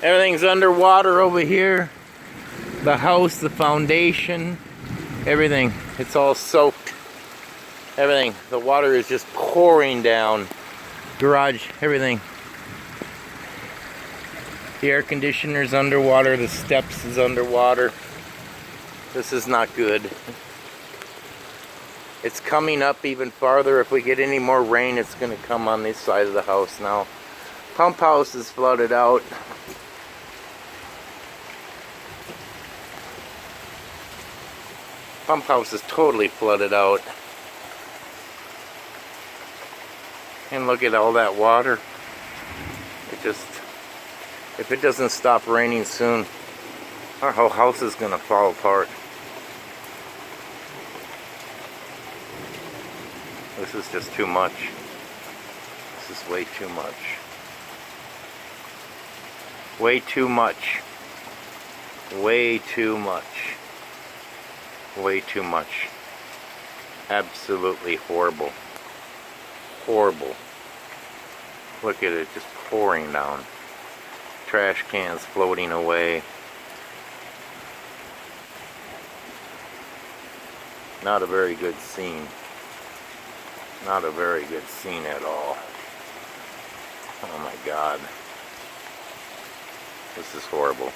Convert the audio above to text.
Everything's underwater over here. The house, the foundation, everything. It's all soaked. Everything. The water is just pouring down. Garage, everything. The air conditioner's underwater. The steps is underwater. This is not good. It's coming up even farther. If we get any more rain, it's going to come on this side of the house now. Pump house is flooded out. Pump house is totally flooded out. And look at all that water. It just, if it doesn't stop raining soon, our whole house is going to fall apart. This is just too much. This is way too much. Way too much. Way too much. Way too much. Absolutely horrible. Horrible. Look at it just pouring down. Trash cans floating away. Not a very good scene. Not a very good scene at all. Oh my God. This is horrible.